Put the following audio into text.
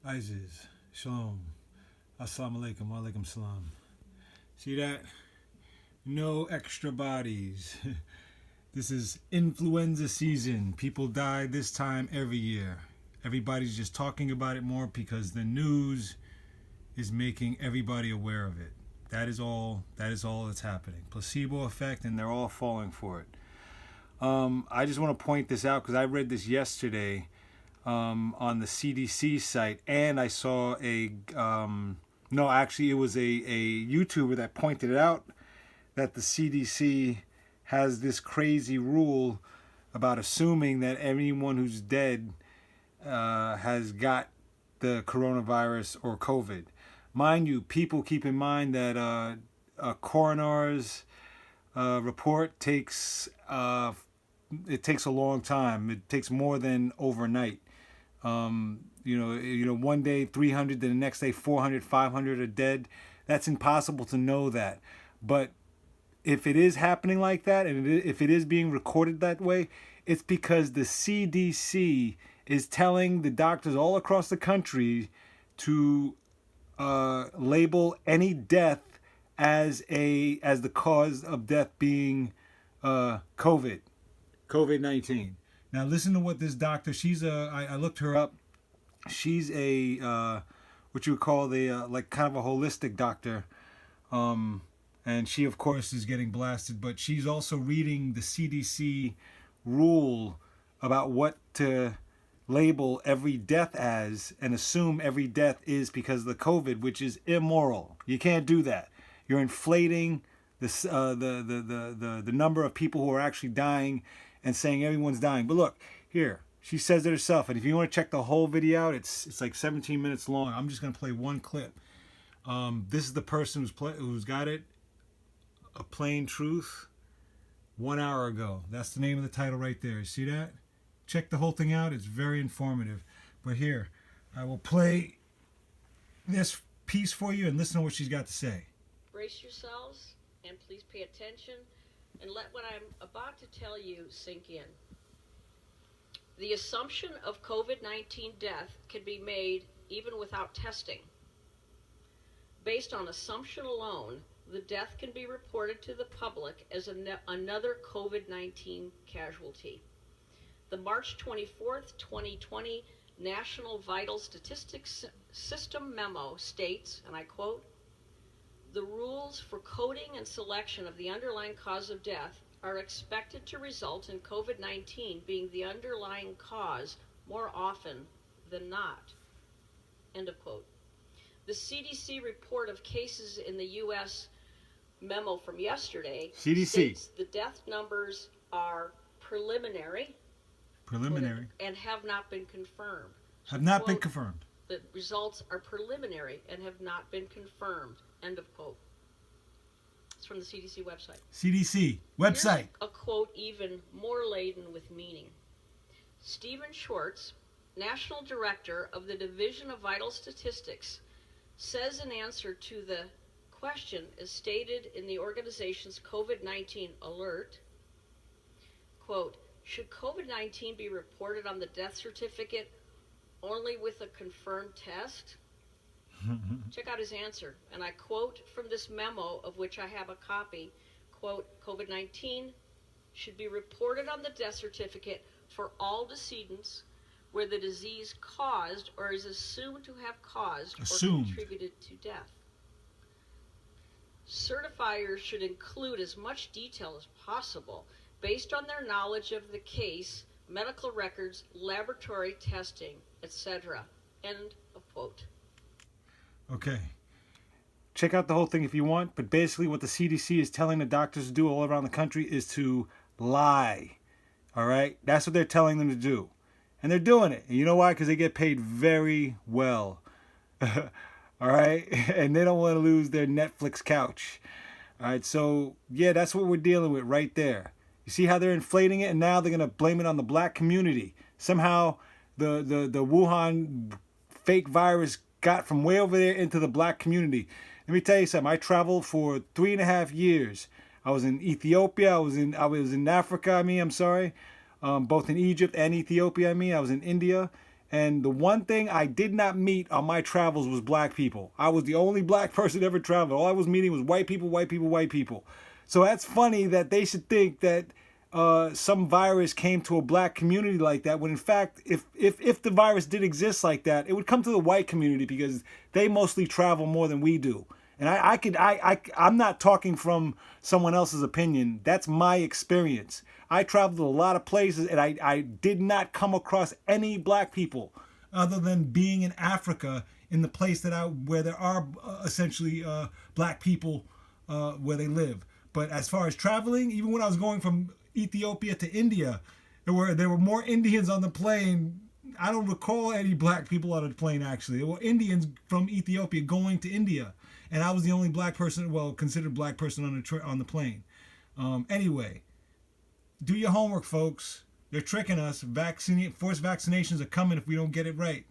Isis, Shalom, Assalamu alaikum, wa alaikum salam. See that? No extra bodies. This is influenza season. People die this time every year. Everybody's just talking about it more because the news is making everybody aware of it. That is all that's happening. Placebo effect, and they're all falling for it. I just want to point this out because I read this yesterday on the CDC site, and I saw no, actually it was a YouTuber that pointed it out that the CDC has this crazy rule about assuming that anyone who's dead has got the coronavirus or COVID. Mind you, people keep in mind that a coroner's report takes a long time. It takes more than overnight. One day 300, then the next day 400, 500 are dead. That's impossible to know that. But if it is happening like that, and if it is being recorded that way, it's because the CDC is telling the doctors all across the country to label any death as the cause of death being COVID-19. Now listen to what this doctor. I looked her up. She's a what you would call like kind of a holistic doctor. And she, of course, is getting blasted, but she's also reading the CDC rule about what to label every death as and assume every death is because of the COVID, which is immoral. You can't do that. You're inflating the number of people who are actually dying and saying everyone's dying. But look, here, she says it herself. And if you want to check the whole video out, it's like 17 minutes long. I'm just going to play one clip. This is the person who's got it. A Plain Truth, 1 hour ago. That's the name of the title right there. You see that? Check the whole thing out. It's very informative. But here, I will play this piece for you and listen to what she's got to say. Brace yourselves and please pay attention and let what I'm about to tell you sink in. The assumption of COVID-19 death can be made even without testing. Based on assumption alone, the death can be reported to the public as another COVID-19 casualty. The March 24th, 2020 National Vital Statistics System memo states, and I quote, "The rules for coding and selection of the underlying cause of death are expected to result in COVID-19 being the underlying cause more often than not." End of quote. The CDC report of cases in the U.S. memo from yesterday states the death numbers are preliminary and have not been confirmed. Have not been confirmed. The results are preliminary and have not been confirmed. End of quote. It's from the CDC website. CDC website. Here's a quote even more laden with meaning. Stephen Schwartz, National Director of the Division of Vital Statistics, says in answer to the question as stated in the organization's COVID-19 alert, quote, "Should COVID-19 be reported on the death certificate only with a confirmed test?" Check out his answer, and I quote from this memo, of which I have a copy, quote, "COVID-19 should be reported on the death certificate for all decedents where the disease caused or is assumed to have caused or contributed to death. Certifiers should include as much detail as possible based on their knowledge of the case, medical records, laboratory testing, etc." End of quote. Okay. Check out the whole thing if you want, but basically what the CDC is telling the doctors to do all around the country is to lie. All right? That's what they're telling them to do. And they're doing it. And you know why? Because they get paid very well. All right? And they don't want to lose their Netflix couch. All right? So, yeah, that's what we're dealing with right there. You see how they're inflating it? And now they're going to blame it on the black community. Somehow the Wuhan fake virus got from way over there into the black community. Let me tell you something. I traveled for 3.5 years. I was in Ethiopia. I was in Africa. Both in Egypt and Ethiopia. I was in India. And the one thing I did not meet on my travels was black people. I was the only black person ever traveled. All I was meeting was white people, white people, white people. So that's funny that they should think that some virus came to a black community like that, when in fact, if the virus did exist like that, it would come to the white community because they mostly travel more than we do. And I'm not talking from someone else's opinion. That's my experience. I traveled to a lot of places and I did not come across any black people other than being in Africa, in the place where there are essentially black people where they live. But as far as traveling, even when I was going from Ethiopia to India, there were more Indians on the plane. I don't recall any black people on the plane, actually. There were Indians from Ethiopia going to India. And I was the only black person, well, considered black person on the plane. Anyway, do your homework, folks. They're tricking us. Forced vaccinations are coming if we don't get it right.